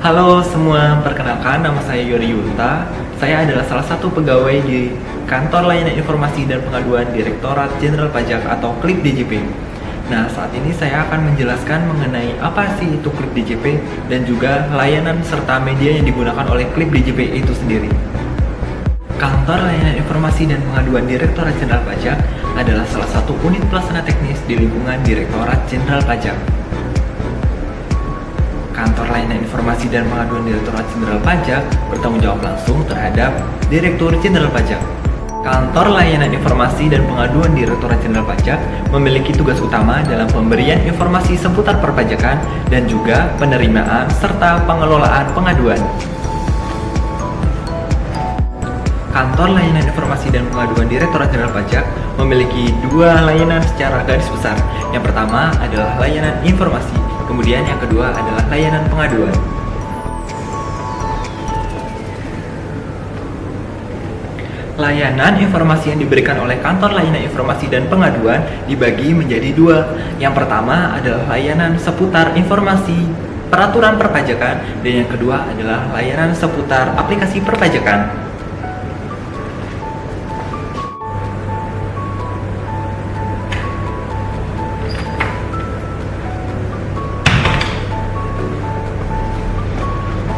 Halo semua, perkenalkan nama saya Yori Yunta. Saya adalah salah satu pegawai di Kantor Layanan Informasi dan Pengaduan Direktorat Jenderal Pajak atau KLIP DJP. Nah, saat ini saya akan menjelaskan mengenai apa sih itu KLIP DJP dan juga layanan serta media yang digunakan oleh KLIP DJP itu sendiri. Kantor Layanan Informasi dan Pengaduan Direktorat Jenderal Pajak adalah salah satu unit pelaksana teknis di lingkungan Direktorat Jenderal Pajak. Kantor Layanan Informasi dan Pengaduan Direktorat Jenderal Pajak bertanggung jawab langsung terhadap Direktur Jenderal Pajak. Kantor Layanan Informasi dan Pengaduan Direktorat Jenderal Pajak memiliki tugas utama dalam pemberian informasi seputar perpajakan dan juga penerimaan serta pengelolaan pengaduan. Kantor Layanan Informasi dan Pengaduan Direktorat Jenderal Pajak memiliki dua layanan secara garis besar. Yang pertama adalah layanan informasi, kemudian yang kedua adalah layanan pengaduan. Layanan informasi yang diberikan oleh Kantor Layanan Informasi dan Pengaduan dibagi menjadi dua. Yang pertama adalah layanan seputar informasi peraturan perpajakan, dan yang kedua adalah layanan seputar aplikasi perpajakan.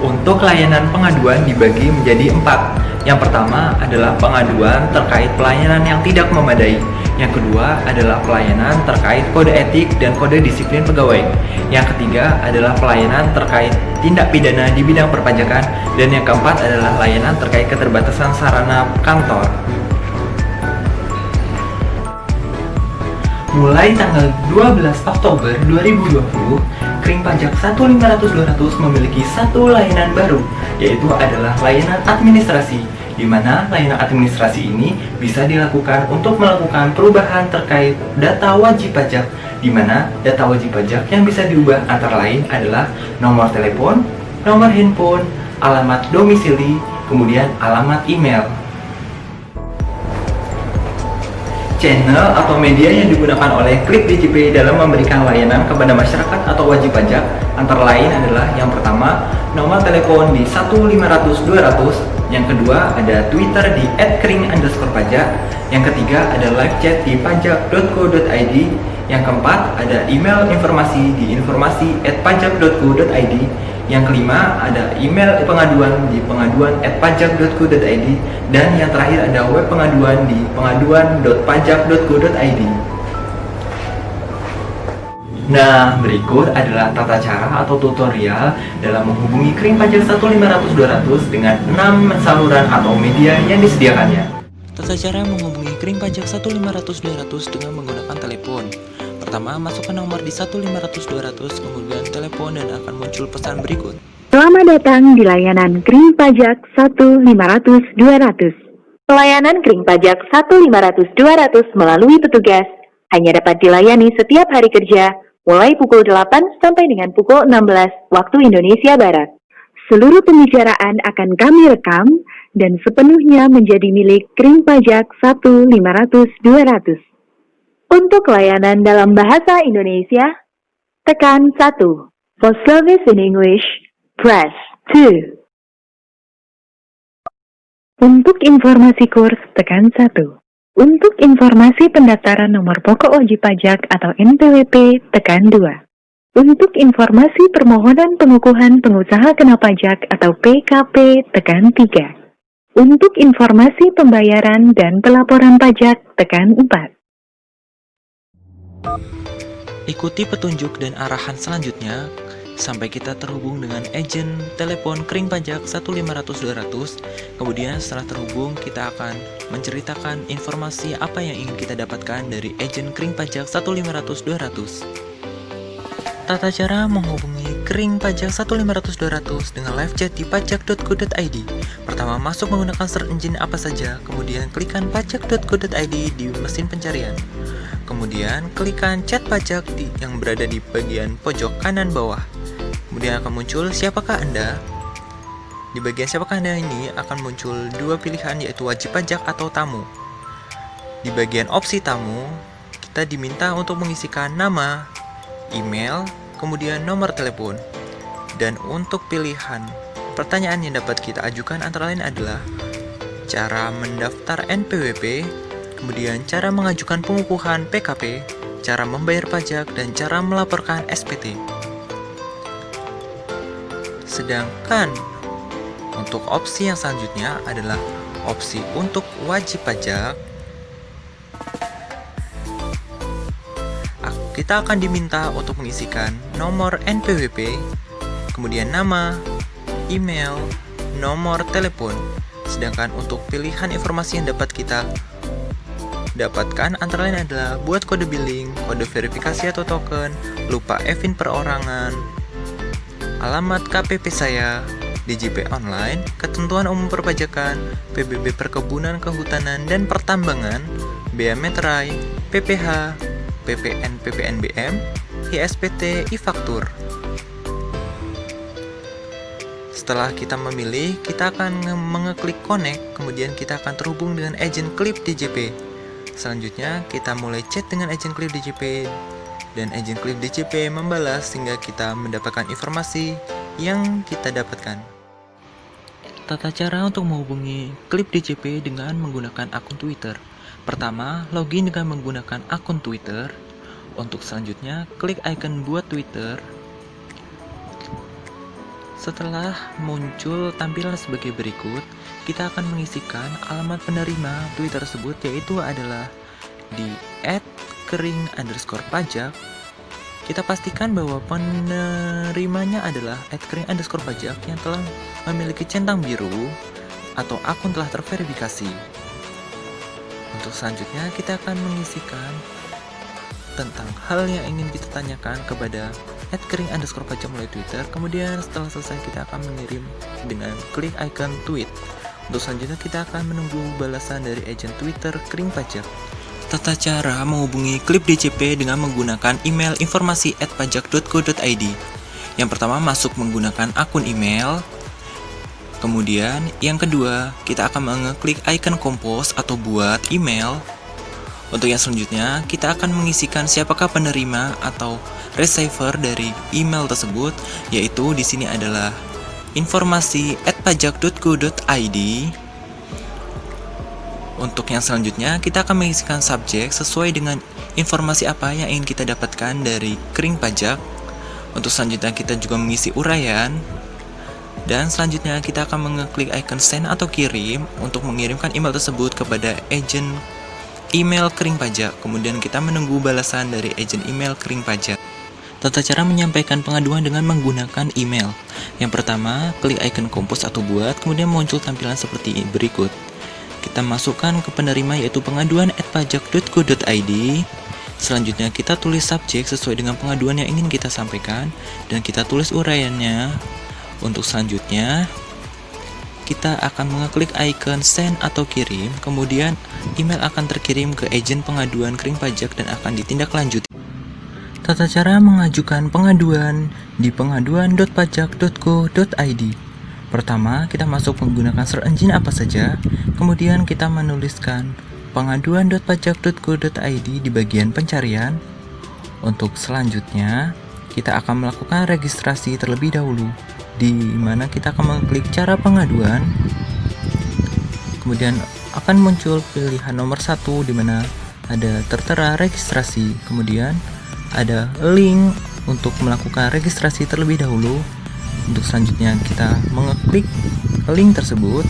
Untuk layanan pengaduan dibagi menjadi 4. Yang pertama adalah pengaduan terkait pelayanan yang tidak memadai. Yang kedua adalah pelayanan terkait kode etik dan kode disiplin pegawai. Yang ketiga adalah pelayanan terkait tindak pidana di bidang perpajakan. Dan yang keempat adalah layanan terkait keterbatasan sarana kantor. Mulai tanggal 12 Oktober 2020, Kring Pajak 1500200 memiliki satu layanan baru, yaitu adalah layanan administrasi, di mana layanan administrasi ini bisa dilakukan untuk melakukan perubahan terkait data wajib pajak, di mana data wajib pajak yang bisa diubah antara lain adalah nomor telepon, nomor handphone, alamat domisili, kemudian alamat email. Channel atau media yang digunakan oleh KLIP DJP dalam memberikan layanan kepada masyarakat atau wajib pajak antara lain adalah yang pertama, nomor telepon di 1500200, yang kedua ada Twitter di @kring_pajak, yang ketiga ada live chat di pajak.co.id, yang keempat ada email informasi di informasi@pajak.co.id, yang kelima ada email pengaduan di pengaduan@pajak.co.id, dan yang terakhir ada web pengaduan di pengaduan.pajak.co.id. Nah, berikut adalah tata cara atau tutorial dalam menghubungi Kring Pajak 1500200 dengan 6 saluran atau media yang disediakannya. Tata cara menghubungi Kring Pajak 1500200 dengan menggunakan telepon. Pertama, masukkan nomor di 1500200, kemudian telepon dan akan muncul pesan berikut. Selamat datang di layanan Kring Pajak 1500200. Pelayanan Kring Pajak 1500200 melalui petugas hanya dapat dilayani setiap hari kerja mulai pukul 8 sampai dengan pukul 16 waktu Indonesia Barat. Seluruh pembicaraan akan kami rekam dan sepenuhnya menjadi milik Kring Pajak 1500200. Untuk layanan dalam bahasa Indonesia, tekan 1. For service in English, press 2. Untuk informasi kurs, tekan 1. Untuk informasi pendaftaran nomor pokok wajib pajak atau NPWP, tekan 2. Untuk informasi permohonan pengukuhan pengusaha kena pajak atau PKP, tekan 3. Untuk informasi pembayaran dan pelaporan pajak, tekan 4. Ikuti petunjuk dan arahan selanjutnya sampai kita terhubung dengan agen telepon Kring Pajak 1500200. Kemudian setelah terhubung, kita akan menceritakan informasi apa yang ingin kita dapatkan dari agen Kring Pajak 1500200. Tata cara menghubungi Kring Pajak 1500200 dengan live chat di pajak.co.id. Pertama, masuk menggunakan search engine apa saja, kemudian klikkan pajak.co.id di mesin pencarian. Kemudian klikkan chat pajak yang berada di bagian pojok kanan bawah. Kemudian akan muncul siapakah Anda. Di bagian siapakah Anda ini akan muncul dua pilihan, yaitu wajib pajak atau tamu. Di bagian opsi tamu, kita diminta untuk mengisikan nama, email, kemudian nomor telepon. Dan untuk pilihan pertanyaan yang dapat kita ajukan antara lain adalah cara mendaftar NPWP, kemudian cara mengajukan pengukuhan PKP, cara membayar pajak, dan cara melaporkan SPT. Sedangkan untuk opsi yang selanjutnya adalah opsi untuk wajib pajak. Kita akan diminta untuk mengisikan nomor NPWP, kemudian nama, email, nomor telepon. Sedangkan untuk pilihan informasi yang dapat kita dapatkan antara lain adalah buat kode billing, kode verifikasi atau token, lupa EVIN perorangan, alamat KPP saya, DJP online, ketentuan umum perpajakan, PBB perkebunan, kehutanan, dan pertambangan, bea meterai, PPH, PPN, PPNBM, ISPT, e-faktur. Setelah kita memilih, kita akan mengeklik connect, kemudian kita akan terhubung dengan agent Klip DJP. Selanjutnya, kita mulai chat dengan agent Klip DJP, dan agent Klip DJP membalas sehingga kita mendapatkan informasi yang kita dapatkan. Tata cara untuk menghubungi Klip DJP dengan menggunakan akun Twitter. Pertama, login dengan menggunakan akun Twitter. Untuk selanjutnya, klik icon buat Twitter. Setelah muncul tampilan sebagai berikut, kita akan mengisikan alamat penerima tweet tersebut, yaitu adalah di @kering_pajak. Kita pastikan bahwa penerimanya adalah @kering_pajak yang telah memiliki centang biru atau akun telah terverifikasi. Untuk selanjutnya, kita akan mengisikan tentang hal yang ingin kita tanyakan kepada @kering_pajak melalui Twitter. Kemudian setelah selesai, kita akan mengirim dengan klik icon tweet. Untuk selanjutnya, kita akan menunggu balasan dari agent Twitter Kering Pajak. Tata cara menghubungi Klip DJP dengan menggunakan email informasi @pajak.go.id. Yang pertama, masuk menggunakan akun email. Kemudian yang kedua, kita akan mengeklik icon compose atau buat email. Untuk yang selanjutnya, kita akan mengisikan siapakah penerima atau receiver dari email tersebut, yaitu di sini adalah informasi @pajak.go.id. Untuk yang selanjutnya, kita akan mengisikan subjek sesuai dengan informasi apa yang ingin kita dapatkan dari Kering Pajak. Untuk selanjutnya, kita juga mengisi uraian. Dan selanjutnya, kita akan mengeklik icon send atau kirim untuk mengirimkan email tersebut kepada agent email Kering Pajak. Kemudian kita menunggu balasan dari agent email Kering Pajak. Tata cara menyampaikan pengaduan dengan menggunakan email. Yang pertama, klik icon compose atau buat, kemudian muncul tampilan seperti berikut. Kita masukkan ke penerima, yaitu pengaduan@pajak.go.id. Selanjutnya, kita tulis subjek sesuai dengan pengaduan yang ingin kita sampaikan, dan kita tulis uraiannya. Untuk selanjutnya, kita akan mengeklik icon send atau kirim, kemudian email akan terkirim ke agent pengaduan Kering Pajak dan akan ditindaklanjuti. Tata cara mengajukan pengaduan di pengaduan.pajak.go.id. Pertama, kita masuk menggunakan search engine apa saja, kemudian kita menuliskan pengaduan.pajak.go.id di bagian pencarian. Untuk selanjutnya, kita akan melakukan registrasi terlebih dahulu, di mana kita akan mengklik cara pengaduan. Kemudian akan muncul pilihan nomor 1 di mana ada tertera registrasi. Kemudian ada link untuk melakukan registrasi terlebih dahulu. Untuk selanjutnya, kita mengeklik link tersebut.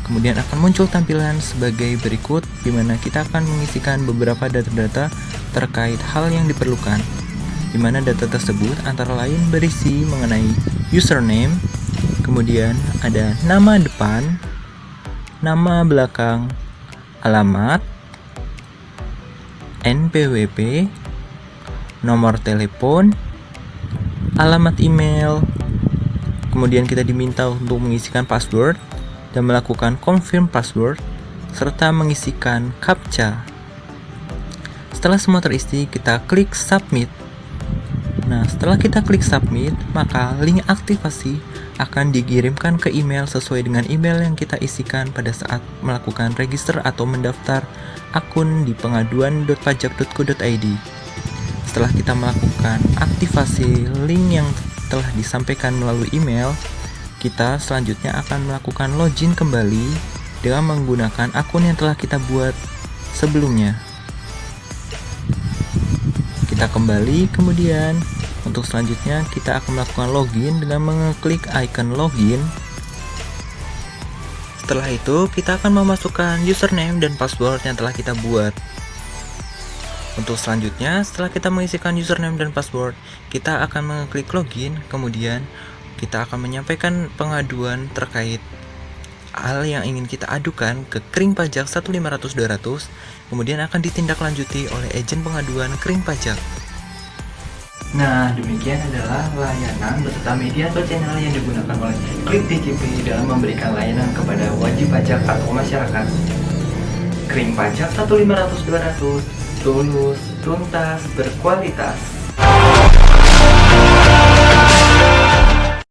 Kemudian akan muncul tampilan sebagai berikut, di mana kita akan mengisikan beberapa data-data terkait hal yang diperlukan, di mana data tersebut antara lain berisi mengenai username, kemudian ada nama depan, nama belakang, alamat, NPWP, nomor telepon, alamat email. Kemudian kita diminta untuk mengisikan password dan melakukan confirm password serta mengisikan CAPTCHA. Setelah semua terisi, kita klik submit. Nah, setelah kita klik submit, maka link aktivasi akan dikirimkan ke email sesuai dengan email yang kita isikan pada saat melakukan register atau mendaftar akun di pengaduan.pajak.go.id. Setelah kita melakukan aktivasi link yang telah disampaikan melalui email, kita selanjutnya akan melakukan login kembali dengan menggunakan akun yang telah kita buat sebelumnya. Kita kembali, kemudian untuk selanjutnya kita akan melakukan login dengan mengeklik icon login. Setelah itu kita akan memasukkan username dan password yang telah kita buat. Untuk selanjutnya, setelah kita mengisikan username dan password, kita akan mengeklik login, kemudian kita akan menyampaikan pengaduan terkait hal yang ingin kita adukan ke Kring Pajak 1500200, kemudian akan ditindaklanjuti oleh agen pengaduan Kring Pajak. Nah, demikian adalah layanan beserta media atau channel yang digunakan oleh Klik DJP dalam memberikan layanan kepada wajib pajak atau masyarakat. Kring Pajak 1500200, tulus, tuntas, berkualitas.